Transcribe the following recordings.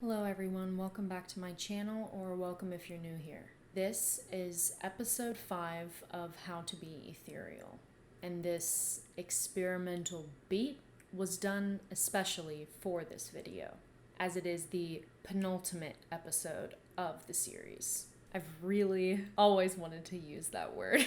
Hello everyone, welcome back to my channel, or welcome if you're new here. This is episode 5 of How to Be Ethereal, and this experimental beat was done especially for this video, as it is the penultimate episode of the series. I've really always wanted to use that word.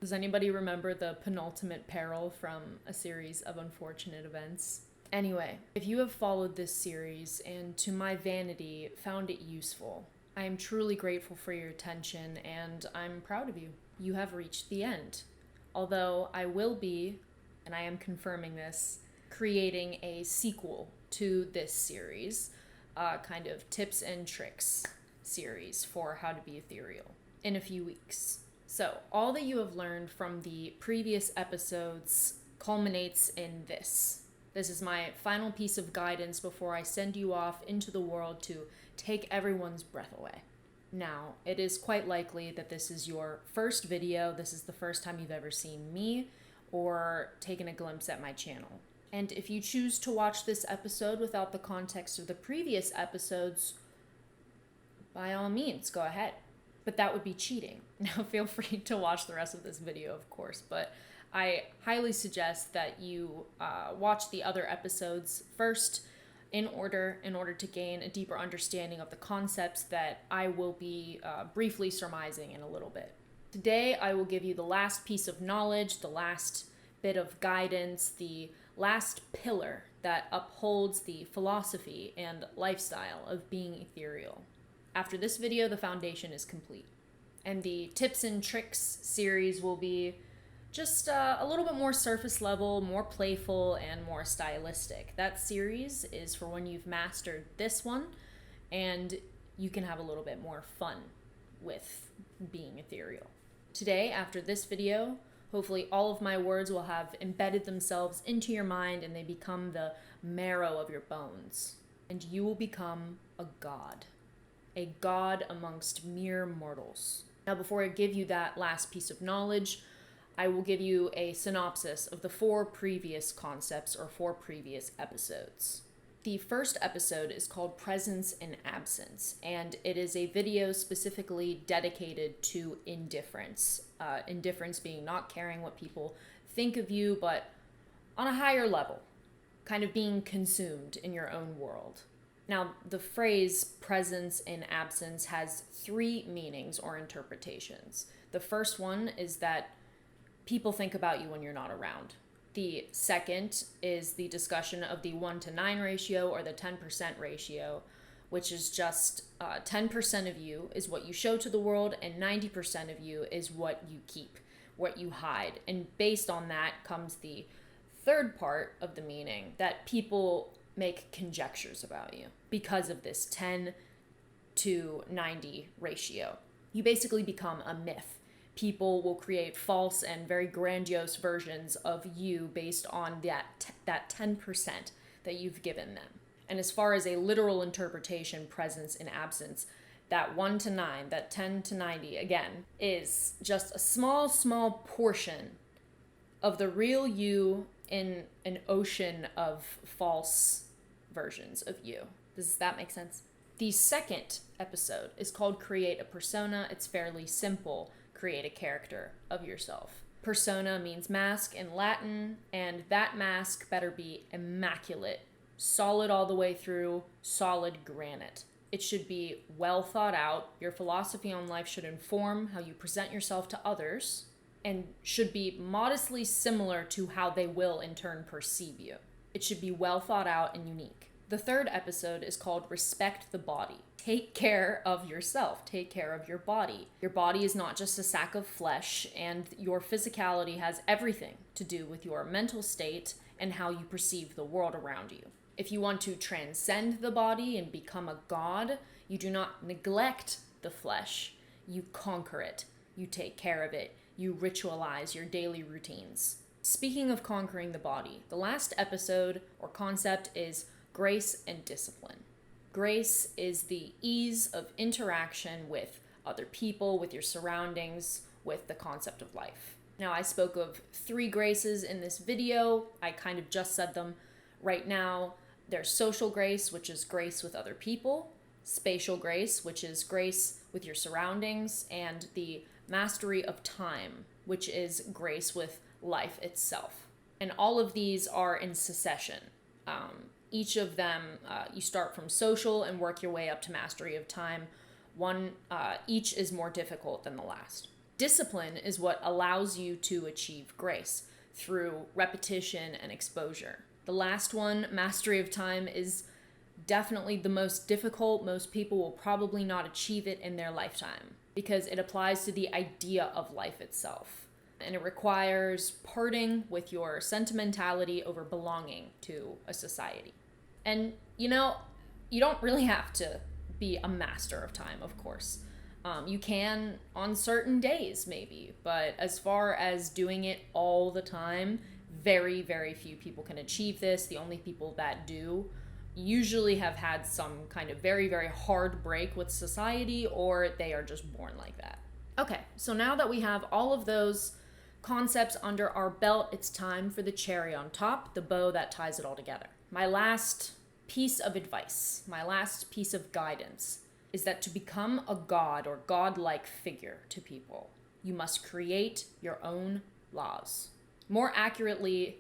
Does anybody remember the penultimate peril from a series of unfortunate events? Anyway, if you have followed this series and to my vanity found it useful, I am truly grateful for your attention and I'm proud of you. You have reached the end. Although I will be, and I am confirming this, creating a sequel to this series, kind of tips and tricks series for how to be ethereal in a few weeks. So all that you have learned from the previous episodes culminates in this. This is my final piece of guidance before I send you off into the world to take everyone's breath away. Now, it is quite likely that this is your first video, this is the first time you've ever seen me or taken a glimpse at my channel. And if you choose to watch this episode without the context of the previous episodes, by all means, go ahead. But that would be cheating. Now, feel free to watch the rest of this video, of course, but I highly suggest that you watch the other episodes first in order to gain a deeper understanding of the concepts that I will be briefly surmising in a little bit. Today, I will give you the last piece of knowledge, the last bit of guidance, the last pillar that upholds the philosophy and lifestyle of being ethereal. After this video, the foundation is complete. And the tips and tricks series will be just a little bit more surface level, more playful, and more stylistic. That series is for when you've mastered this one and you can have a little bit more fun with being ethereal. Today, after this video, hopefully all of my words will have embedded themselves into your mind and they become the marrow of your bones. And you will become a god amongst mere mortals. Now, before I give you that last piece of knowledge, I will give you a synopsis of the 4 previous concepts or 4 previous episodes. The first episode is called Presence and Absence, and it is a video specifically dedicated to indifference. Indifference being not caring what people think of you, but on a higher level, kind of being consumed in your own world. Now, the phrase presence and absence has 3 meanings or interpretations. The first one is that people think about you when you're not around. The second is the discussion of the 1-to-9 ratio or the 10% ratio, which is just 10% of you is what you show to the world and 90% of you is what you keep, what you hide. And based on that comes the third part of the meaning, that people make conjectures about you because of this 10-to-90 ratio. You basically become a myth. People will create false and very grandiose versions of you based on that 10% that you've given them. And as far as a literal interpretation, presence and absence, that 1-to-9, that 10-to-90, again, is just a small portion of the real you in an ocean of false versions of you. Does that make sense? The second episode is called Create a Persona. It's fairly simple. Create a character of yourself. Persona means mask in Latin, and that mask better be immaculate, solid all the way through, solid granite. It should be well thought out. Your philosophy on life should inform how you present yourself to others, and should be modestly similar to how they will in turn perceive you. It should be well thought out and unique. The third episode is called Respect the Body. Take care of yourself. Take care of your body. Your body is not just a sack of flesh, and your physicality has everything to do with your mental state and how you perceive the world around you. If you want to transcend the body and become a god, you do not neglect the flesh. You conquer it. You take care of it. You ritualize your daily routines. Speaking of conquering the body, the last episode or concept is grace and discipline. Grace is the ease of interaction with other people, with your surroundings, with the concept of life. Now, I spoke of 3 graces in this video. I kind of just said them right now. There's social grace, which is grace with other people, spatial grace, which is grace with your surroundings, and the mastery of time, which is grace with life itself. And all of these are in succession. Each of them, you start from social and work your way up to mastery of time. Each is more difficult than the last. Discipline is what allows you to achieve grace through repetition and exposure. The last one, mastery of time, is definitely the most difficult. Most people will probably not achieve it in their lifetime because it applies to the idea of life itself. And it requires parting with your sentimentality over belonging to a society. And, you don't really have to be a master of time, of course. You can on certain days, maybe. But as far as doing it all the time, very, very few people can achieve this. The only people that do usually have had some kind of very, very hard break with society, or they are just born like that. Okay, so now that we have all of those concepts under our belt, it's time for the cherry on top, the bow that ties it all together. My last piece of advice, my last piece of guidance is that to become a god or godlike figure to people, you must create your own laws. More accurately,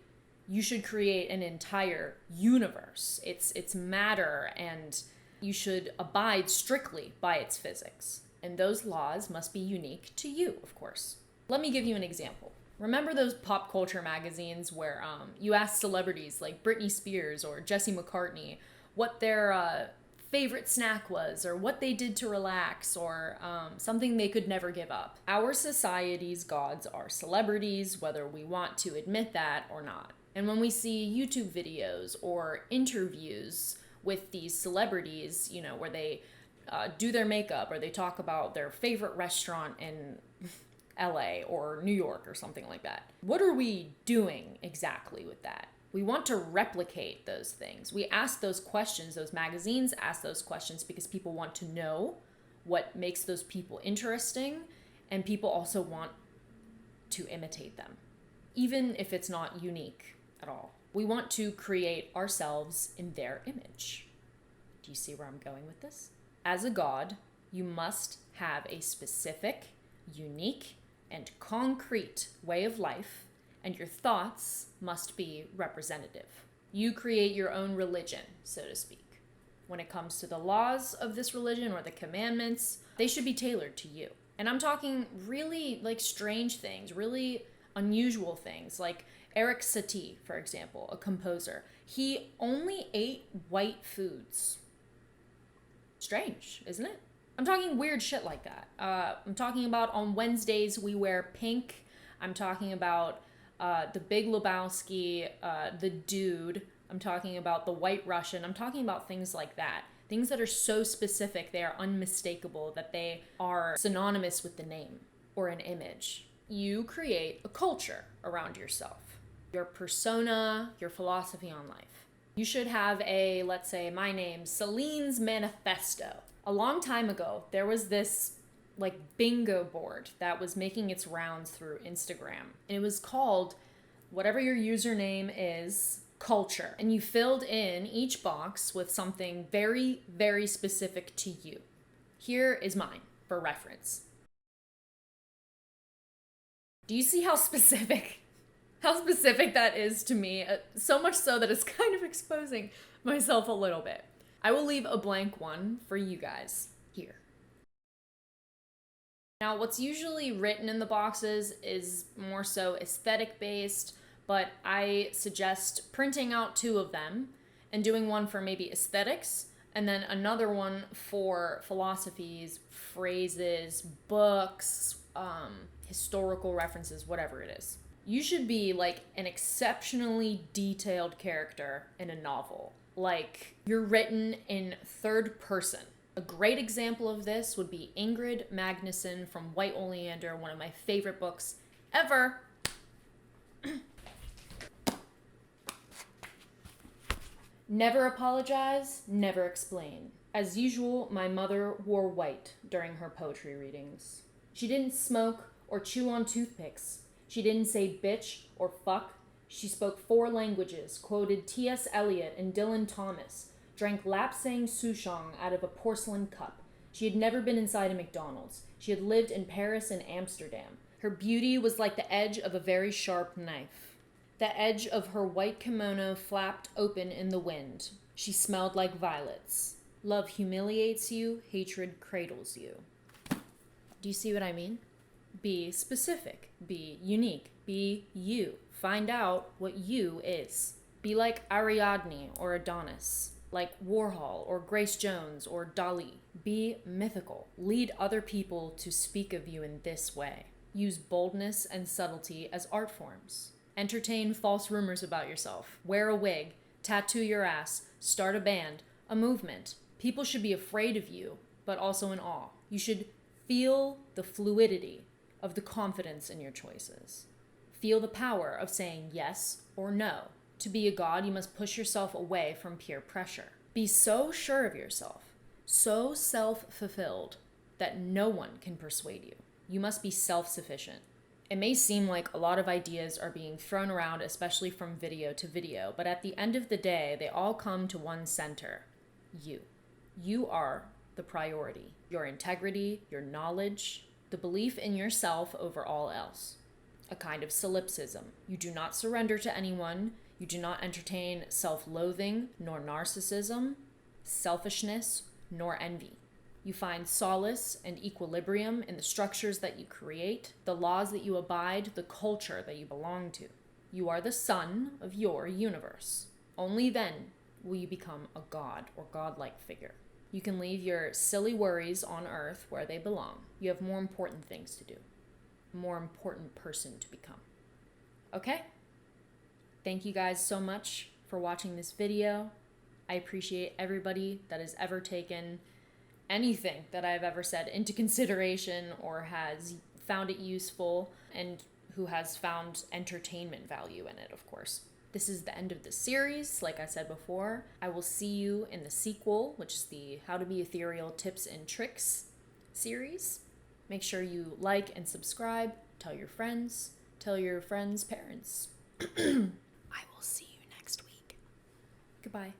you should create an entire universe. It's matter, and you should abide strictly by its physics. And those laws must be unique to you, of course. Let me give you an example. Remember those pop culture magazines where you ask celebrities like Britney Spears or Jesse McCartney what their favorite snack was, or what they did to relax, or something they could never give up? Our society's gods are celebrities, whether we want to admit that or not. And when we see YouTube videos or interviews with these celebrities, where they do their makeup, or they talk about their favorite restaurant in LA or New York or something like that, what are we doing exactly with that? We want to replicate those things. We ask those questions, those magazines ask those questions because people want to know what makes those people interesting, and people also want to imitate them, even if it's not unique at all. We want to create ourselves in their image. Do you see where I'm going with this? As a god, you must have a specific, unique, and concrete way of life, and your thoughts must be representative. You create your own religion, so to speak. When it comes to the laws of this religion or the commandments, they should be tailored to you. And I'm talking really strange things, really unusual things, like Eric Satie, for example, a composer. He only ate white foods. Strange, isn't it? I'm talking weird shit like that. I'm talking about on Wednesdays we wear pink. I'm talking about The Big Lebowski, The Dude. I'm talking about The White Russian. I'm talking about things like that. Things that are so specific, they are unmistakable, that they are synonymous with the name or an image. You create a culture around yourself, your persona, your philosophy on life. You should have let's say, my name, Celine's Manifesto. A long time ago, there was this bingo board that was making its rounds through Instagram. And it was called, whatever your username is, culture. And you filled in each box with something very, very specific to you. Here is mine for reference. Do you see how specific that is to me? So much so that it's kind of exposing myself a little bit. I will leave a blank one for you guys here. Now, what's usually written in the boxes is more so aesthetic based, but I suggest printing out 2 of them and doing one for maybe aesthetics, and then another one for philosophies, phrases, books, historical references, whatever it is. You should be an exceptionally detailed character in a novel. You're written in third person. A great example of this would be Ingrid Magnusson from White Oleander, one of my favorite books ever. Never apologize, never explain. As usual, my mother wore white during her poetry readings. She didn't smoke or chew on toothpicks. She didn't say bitch or fuck. She spoke 4 languages, quoted T.S. Eliot and Dylan Thomas, drank lapsang souchong out of a porcelain cup. She had never been inside a McDonald's. She had lived in Paris and Amsterdam. Her beauty was like the edge of a very sharp knife. The edge of her white kimono flapped open in the wind. She smelled like violets. Love humiliates you, hatred cradles you. Do you see what I mean? Be specific. Be unique. Be you. Find out what you is. Be like Ariadne or Adonis, like Warhol or Grace Jones or Dali. Be mythical. Lead other people to speak of you in this way. Use boldness and subtlety as art forms. Entertain false rumors about yourself. Wear a wig. Tattoo your ass. Start a band. A movement. People should be afraid of you, but also in awe. You should feel the fluidity of the confidence in your choices. Feel the power of saying yes or no. To be a god, you must push yourself away from peer pressure. Be so sure of yourself, so self-fulfilled, that no one can persuade you. You must be self-sufficient. It may seem like a lot of ideas are being thrown around, especially from video to video, but at the end of the day, they all come to one center: you. You are the priority. Your integrity, your knowledge, the belief in yourself over all else. A kind of solipsism. You do not surrender to anyone. You do not entertain self-loathing, nor narcissism, selfishness, nor envy. You find solace and equilibrium in the structures that you create, the laws that you abide, the culture that you belong to. You are the sun of your universe. Only then will you become a god or godlike figure. You can leave your silly worries on earth where they belong. You have more important things to do, a more important person to become. Okay? Thank you guys so much for watching this video. I appreciate everybody that has ever taken anything that I've ever said into consideration or has found it useful and who has found entertainment value in it, of course. This is the end of the series, like I said before. I will see you in the sequel, which is the How to Be Ethereal Tips and Tricks series. Make sure you like and subscribe. Tell your friends parents. I will see you next week. Goodbye.